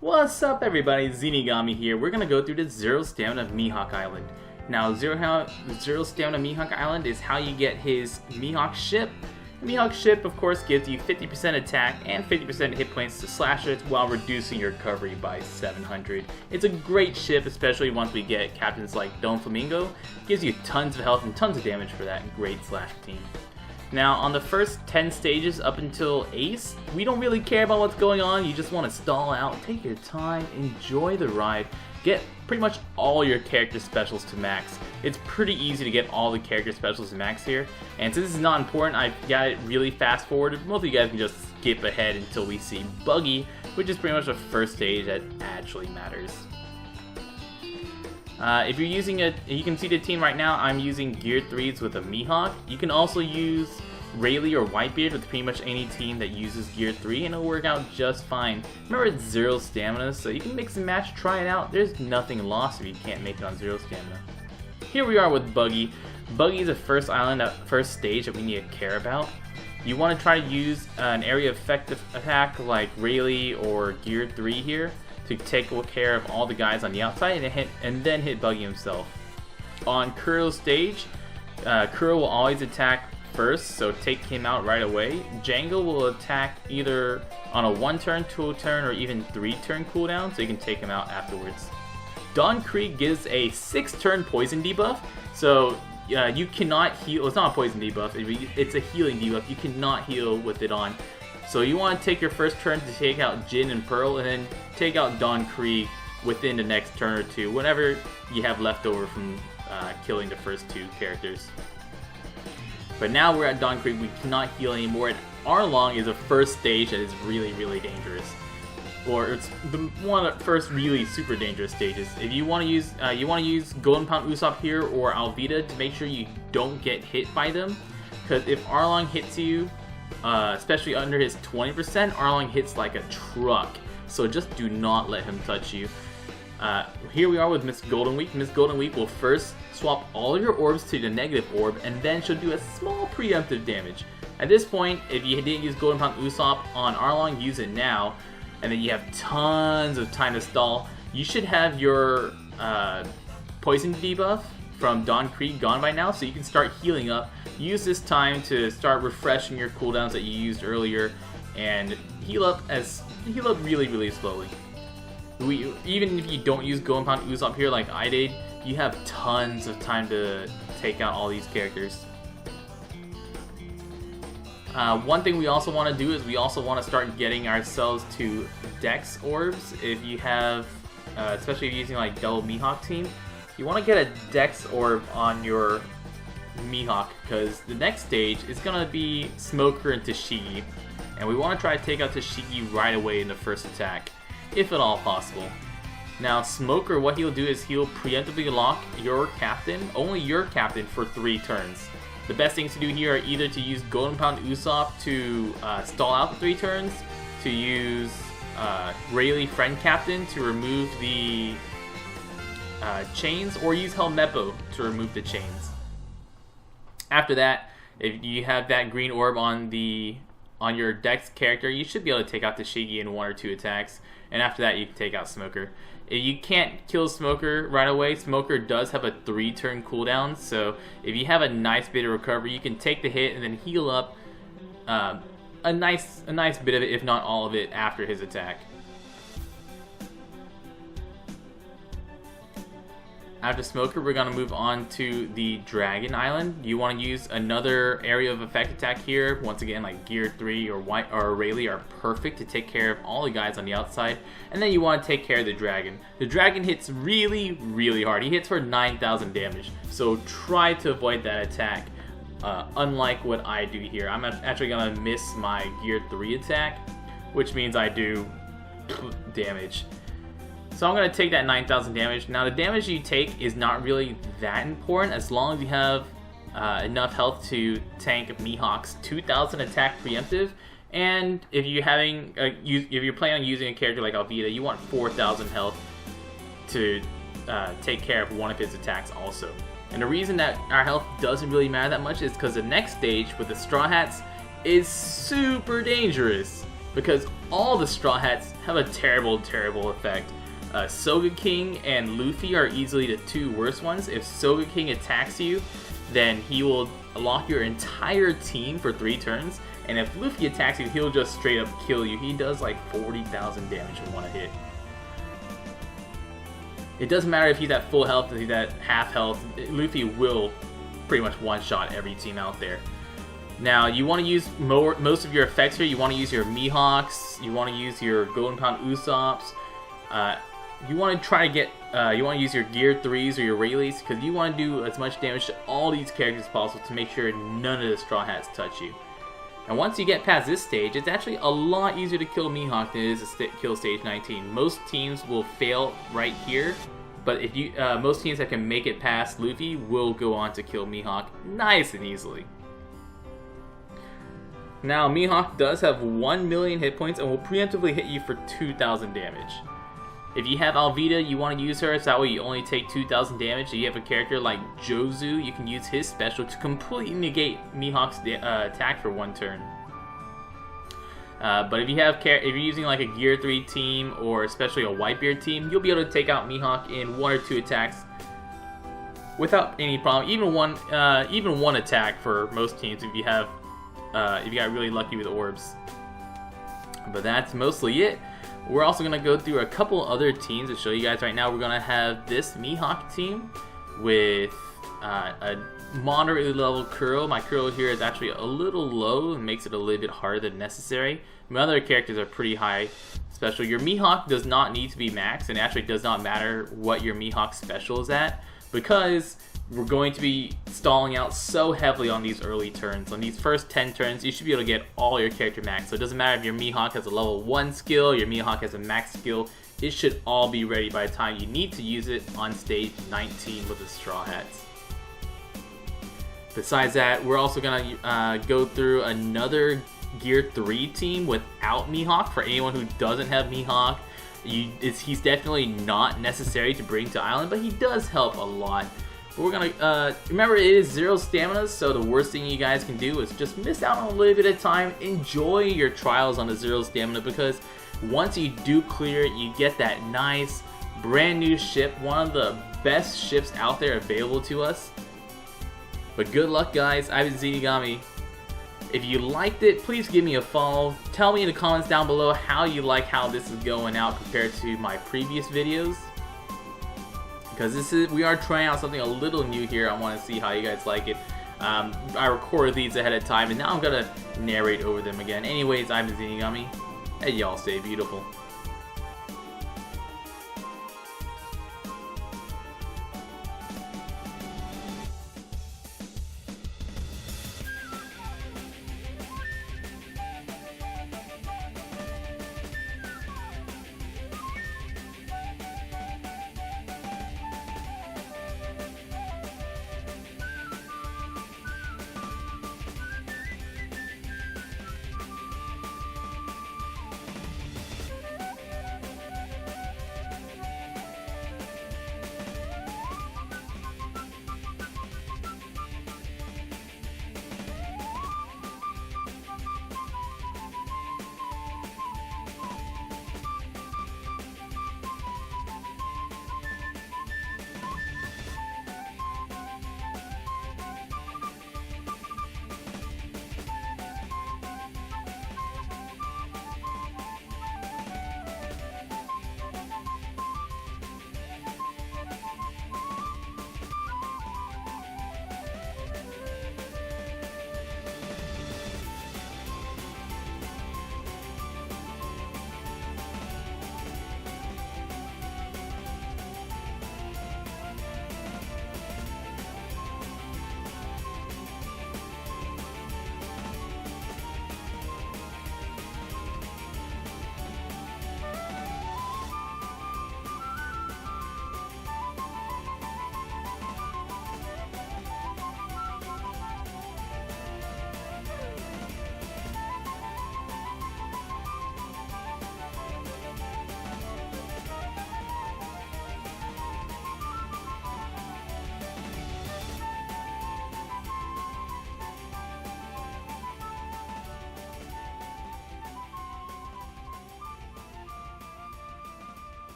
What's up everybody, Zenigami here. We're gonna go through the Zero Stamina Mihawk Island. Now, Zero Stamina Mihawk Island is how you get his Mihawk ship. Mihawk ship, of course, gives you 50% attack and 50% hit points to slashers while reducing your recovery by 700. It's a great ship, especially once we get captains like Don Flamingo. Gives you tons of health and tons of damage for that great slash team. Now, on the first 10 stages up until Ace, we don't really care about what's going on. You just want to stall out, take your time, enjoy the ride, get pretty much all your character specials to max. It's pretty easy to get all the character specials to max here, and since this is not important, I've got it really fast forwarded. Most of you guys can just skip ahead until we see Buggy, which is pretty much the first stage that actually matters. If you're using you can see the team right now, I'm using Gear 3s with a Mihawk. You can also use Rayleigh or Whitebeard with pretty much any team that uses Gear 3 and it'll work out just fine. Remember, it's 0 stamina, so you can mix and match, try it out. There's nothing lost if you can't make it on 0 stamina. Here we are with Buggy. Buggy is the first island, first stage that we need to care about. You want to try to use an area effective attack like Rayleigh or Gear 3 here to take care of all the guys on the outside and then hit Buggy himself. On Kuro's stage, Kuro will always attack first, so take him out right away. Django will attack either on a 1-turn, 2-turn, or even 3-turn cooldown, so you can take him out afterwards. Don Krieg gives a 6-turn poison debuff, so you cannot heal. It's not a poison debuff, it's a healing debuff. You cannot heal with it on. So you want to take your first turn to take out Jin and Pearl, and then take out Don Krieg within the next turn or two, whenever you have left over from killing the first two characters. But now we're at Don Krieg, we cannot heal anymore, and Arlong is the first stage that is really, really dangerous. Or it's one of the first really super dangerous stages. If you want to use Golden Pound Usopp here or Alvida to make sure you don't get hit by them, because if Arlong hits you, especially under his 20%, Arlong hits like a truck, so just do not let him touch you. Here we are with Miss Golden Week. Miss Golden Week will first swap all of your orbs to the negative orb, and then she'll do a small preemptive damage. At this point, if you didn't use Golden Pound Usopp on Arlong, use it now, and then you have tons of time to stall. You should have your poison debuff from Don Krieg gone by now, so you can start healing up. Use this time to start refreshing your cooldowns that you used earlier, and heal up really, really slowly. Even if you don't use Golden Pound Usopp here like I did, you have tons of time to take out all these characters. One thing we also want to do is we also want to start getting ourselves to Dex orbs. If you have, especially if you're using like double Mihawk team, you want to get a Dex orb on your Mihawk, because the next stage is going to be Smoker and Tashigi, and we want to try to take out Tashigi right away in the first attack, if at all possible. Now, Smoker, what he'll do is he'll preemptively lock your captain, only your captain, for 3 turns. The best things to do here are either to use Golden Pound Usopp to stall out the 3 turns, to use Rayleigh Friend Captain to remove the chains, or use Helmeppo to remove the chains. After that, if you have that green orb on your Dex character, you should be able to take out Tashigi in 1 or 2 attacks, and after that you can take out Smoker. If you can't kill Smoker right away, Smoker does have a 3-turn cooldown, so if you have a nice bit of recovery, you can take the hit and then heal up a nice bit of it, if not all of it, after his attack. After Smoker, we're going to move on to the Dragon Island. You want to use another area of effect attack here. Once again, like Gear 3 or Rayleigh are perfect to take care of all the guys on the outside. And then you want to take care of the Dragon. The Dragon hits really, really hard. He hits for 9,000 damage. So try to avoid that attack. Unlike what I do here. I'm actually going to miss my Gear 3 attack, which means I do damage. So I'm going to take that 9,000 damage. Now the damage you take is not really that important as long as you have enough health to tank Mihawk's 2,000 attack preemptive. And if you're planning on using a character like Alvida, you want 4,000 health to take care of one of his attacks also. And the reason that our health doesn't really matter that much is because the next stage with the Straw Hats is super dangerous. because all the Straw Hats have a terrible effect. Soga King and Luffy are easily the two worst ones. If Soga King attacks you, then he will lock your entire team for 3 turns, and if Luffy attacks you, he'll just straight up kill you. He does like 40,000 damage in one hit. It doesn't matter if he's at full health, if he's at half health, Luffy will pretty much one-shot every team out there. Now, you want to use most of your effects here. You want to use your Mihawks, you want to use your Golden Pound Usopps, you want to try to get, you want to use your Gear 3s or your Rayleighs, because you want to do as much damage to all these characters as possible to make sure none of the Straw Hats touch you. And once you get past this stage, it's actually a lot easier to kill Mihawk than it is to kill stage 19. Most teams will fail right here, but if you, most teams that can make it past Luffy will go on to kill Mihawk nice and easily. Now, Mihawk does have 1 million hit points and will preemptively hit you for 2,000 damage. If you have Alvida, you want to use her, so that way you only take 2,000 damage. If you have a character like Jozu, you can use his special to completely negate Mihawk's attack for 1 turn. But if you're using like a Gear 3 team, or especially a Whitebeard team, you'll be able to take out Mihawk in 1 or 2 attacks without any problem. Even one attack for most teams if you got really lucky with orbs. But that's mostly it. We're also going to go through a couple other teams to show you guys right now. We're going to have this Mihawk team with a moderately level curl. My curl here is actually a little low and makes it a little bit harder than necessary. My other characters are pretty high special. Your Mihawk does not need to be max, and it actually does not matter what your Mihawk special is at, because we're going to be stalling out so heavily on these early turns. On these first 10 turns, you should be able to get all your character max. So it doesn't matter if your Mihawk has a level 1 skill, your Mihawk has a max skill, it should all be ready by the time you need to use it on stage 19 with the Straw Hats. Besides that, we're also going to go through another Gear 3 team without Mihawk. For anyone who doesn't have Mihawk, he's definitely not necessary to bring to Island, but he does help a lot. But we're gonna remember, it is 0 stamina, so the worst thing you guys can do is just miss out on a little bit of time. Enjoy your trials on the 0 stamina, because once you do clear it, you get that nice brand new ship, one of the best ships out there available to us. But good luck, guys. I've been Zenigami. If you liked it, please give me a follow. Tell me in the comments down below how you like how this is going out compared to my previous videos, because we are trying out something a little new here. I want to see how you guys like it. I recorded these ahead of time, and now I'm gonna narrate over them again. Anyways, I'm Zenigami, and y'all stay beautiful.